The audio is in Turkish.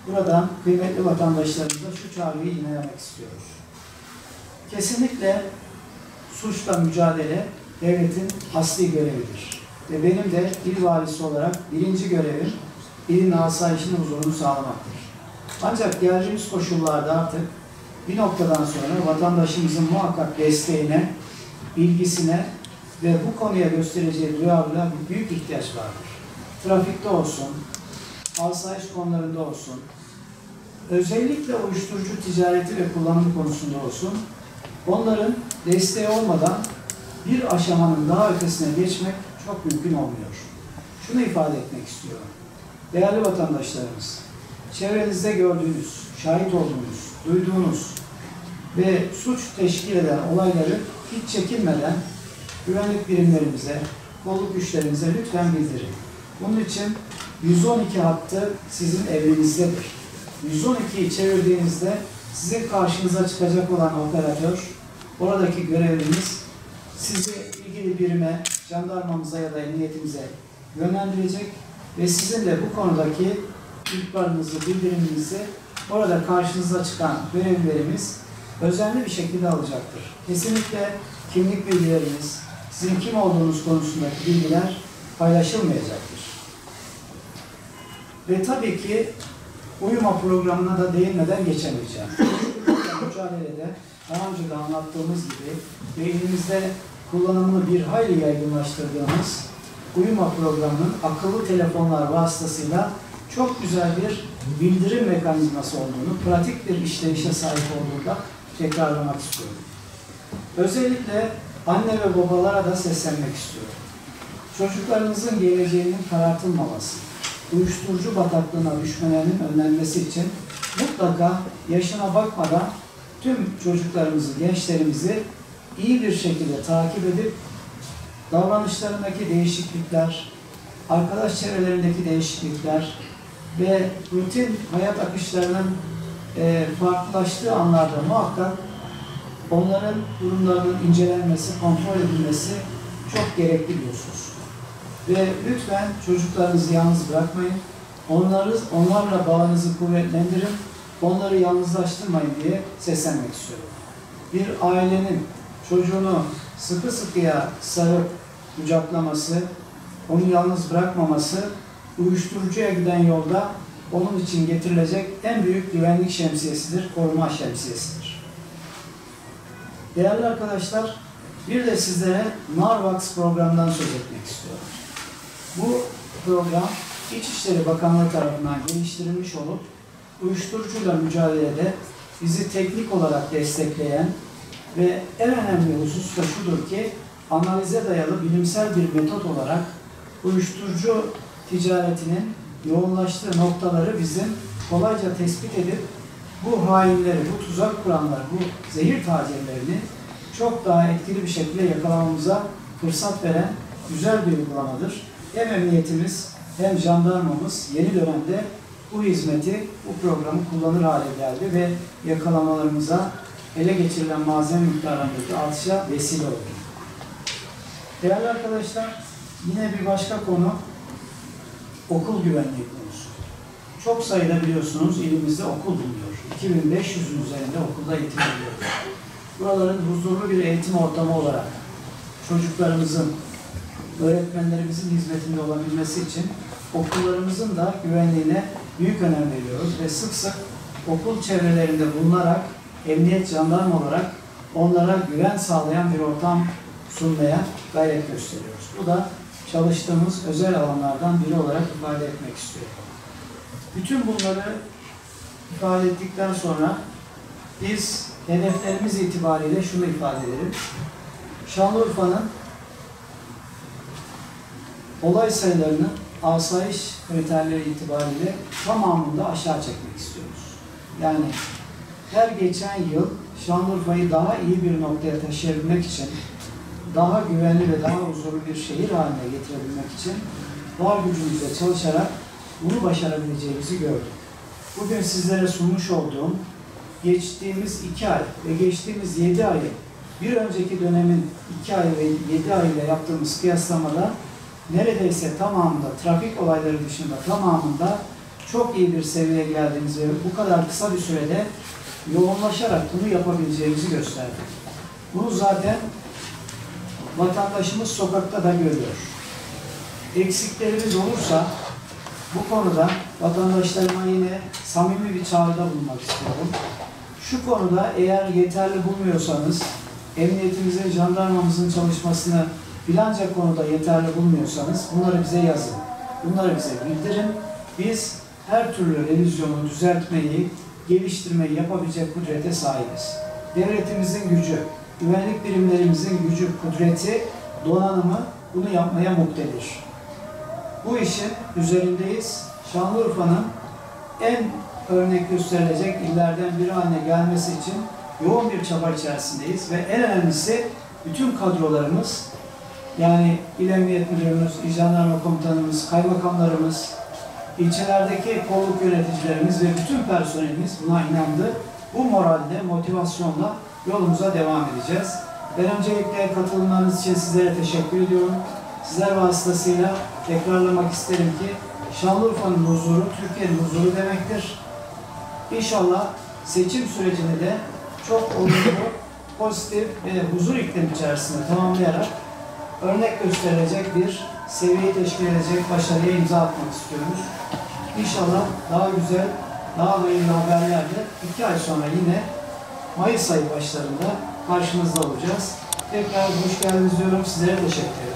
buradan kıymetli vatandaşlarımıza şu çağrıyı yinelemek istiyoruz. Kesinlikle suçla mücadele devletin asli görevidir. Ve benim de il valisi olarak birinci görevim ilin asayişini, huzurunu sağlamaktır. Ancak geldiğimiz koşullarda artık bir noktadan sonra vatandaşımızın muhakkak desteğine, bilgisine ve bu konuya göstereceği duyarlılığa büyük ihtiyaç vardır. Trafikte olsun, asayiş konularında olsun, özellikle uyuşturucu ticareti ve kullanımı konusunda olsun, onların desteği olmadan bir aşamanın daha ötesine geçmek çok mümkün olmuyor. Şunu ifade etmek istiyorum. Değerli vatandaşlarımız, çevrenizde gördüğünüz, şahit olduğunuz, duyduğunuz ve suç teşkil eden olayları hiç çekinmeden güvenlik birimlerimize, kolluk güçlerimize lütfen bildirin. Bunun için 112 hattı sizin evrenizdedir. 112'yi çevirdiğinizde sizin karşınıza çıkacak olan operatör, oradaki görevlimiz sizi ilgili birime, jandarmamıza ya da emniyetimize yönlendirecek ve sizin de bu konudaki ihbarınızı, bildiriminizi orada karşınıza çıkan görevlilerimiz özenli bir şekilde alacaktır. Kesinlikle kimlik bilgileriniz, sizin kim olduğunuz konusundaki bilgiler paylaşılmayacaktır. Ve tabii ki uyuma programına da değinmeden geçemeyeceğim. Mücadelede daha önce de anlattığımız gibi ve elimizde kullanımını bir hayli yaygınlaştırdığımız uyuma programının akıllı telefonlar vasıtasıyla çok güzel bir bildirim mekanizması olduğunu, pratik bir işleyişe sahip olduğunu da tekrarlamak istiyorum. Özellikle anne ve babalara da seslenmek istiyorum. Çocuklarınızın geleceğinin karartılmaması, uyuşturucu bataklığına düşmelerinin önlenmesi için mutlaka yaşına bakmadan tüm çocuklarımızı, gençlerimizi iyi bir şekilde takip edip davranışlarındaki değişiklikler, arkadaş çevrelerindeki değişiklikler ve rutin hayat akışlarının farklılaştığı anlarda muhakkak onların durumlarının incelenmesi, kontrol edilmesi çok gerekli biliyorsunuz. Ve lütfen çocuklarınızı yalnız bırakmayın. Onlarla bağınızı kuvvetlendirin. Onları yalnızlaştırmayın diye seslenmek istiyorum. Bir ailenin çocuğunu sıkı sıkıya sarıp kucaklaması, onu yalnız bırakmaması, uyuşturucuya giden yolda onun için getirilecek en büyük güvenlik şemsiyesidir, koruma şemsiyesidir. Değerli arkadaşlar, bir de sizlere Narvax programından söz etmek istiyorum. Bu program İçişleri Bakanlığı tarafından geliştirilmiş olup uyuşturucuyla mücadelede bizi teknik olarak destekleyen ve en önemli husus da şudur ki analize dayalı bilimsel bir metot olarak uyuşturucu ticaretinin yoğunlaştığı noktaları bizim kolayca tespit edip bu hainleri, bu tuzak kuranları, bu zehir tacirlerini çok daha etkili bir şekilde yakalamamıza fırsat veren güzel bir uygulamadır. Hem emniyetimiz hem jandarmamız yeni dönemde bu hizmeti, bu programı kullanır hale geldi ve yakalamalarımıza, ele geçirilen malzeme miktarlarındaki artışa vesile oldu. Değerli arkadaşlar, yine bir başka konu okul güvenliği konusu. Çok sayıda biliyorsunuz ilimizde okul bulunuyor. 2500'ün üzerinde okulda eğitim alıyor. Buraların huzurlu bir eğitim ortamı olarak çocuklarımızın, öğretmenlerimizin hizmetinde olabilmesi için okullarımızın da güvenliğine büyük önem veriyoruz ve sık sık okul çevrelerinde bulunarak emniyet, jandarma olarak onlara güven sağlayan bir ortam sunmaya gayret gösteriyoruz. Bu da çalıştığımız özel alanlardan biri olarak ifade etmek istiyorum. Bütün bunları ifade ettikten sonra biz hedeflerimiz itibariyle şunu ifade edelim. Şanlıurfa'nın olay sayılarını asayiş kriterleri itibariyle tamamında aşağı çekmek istiyoruz. Yani her geçen yıl Şanlıurfa'yı daha iyi bir noktaya taşıyabilmek için, daha güvenli ve daha huzurlu bir şehir haline getirebilmek için var gücümüzle çalışarak bunu başarabileceğimizi gördük. Bugün sizlere sunmuş olduğum geçtiğimiz 2 ay ve geçtiğimiz 7 ayı bir önceki dönemin 2 ay ve 7 ay ile yaptığımız kıyaslamada neredeyse tamamında, trafik olayları dışında tamamında çok iyi bir seviyeye geldiğimizi ve bu kadar kısa bir sürede yoğunlaşarak bunu yapabileceğimizi gösterdik. Bunu zaten vatandaşımız sokakta da görüyor. Eksiklerimiz olursa bu konuda vatandaşlarıma yine samimi bir çağrıda bulunmak istiyorum. Şu konuda eğer yeterli bulmuyorsanız, emniyetimizin, jandarmamızın çalışmasını filanca konuda yeterli bulmuyorsanız bunları bize yazın. Bunları bize bildirin. Biz her türlü revizyonu, düzeltmeyi, geliştirmeyi yapabilecek kudrete sahibiz. Devletimizin gücü, güvenlik birimlerimizin gücü, kudreti, donanımı bunu yapmaya muktedir. Bu işin üzerindeyiz. Şanlıurfa'nın en örnek gösterilecek illerden biri haline gelmesi için yoğun bir çaba içerisindeyiz ve en önemlisi bütün kadrolarımız, yani İl Emniyet Müdürümüz, İl Jandarma Komutanımız, kaymakamlarımız, ilçelerdeki kolluk yöneticilerimiz ve bütün personelimiz buna inandı. Bu moralde, motivasyonla yolumuza devam edeceğiz. Ben öncelikle katılımlarınız için sizlere teşekkür ediyorum. Sizler vasıtasıyla tekrarlamak isterim ki Şanlıurfa'nın huzuru, Türkiye'nin huzuru demektir. İnşallah seçim sürecini de çok olumlu, pozitif ve huzur iklimi içerisinde tamamlayarak örnek gösterilecek bir seviyeyi teşkil edecek başarıya imza atmak istiyoruz. İnşallah daha güzel, daha hayırlı haberlerle 2 ay sonra yine Mayıs ayı başlarında karşınızda olacağız. Tekrar hoş geldiniz diyorum. Sizlere teşekkür ederim.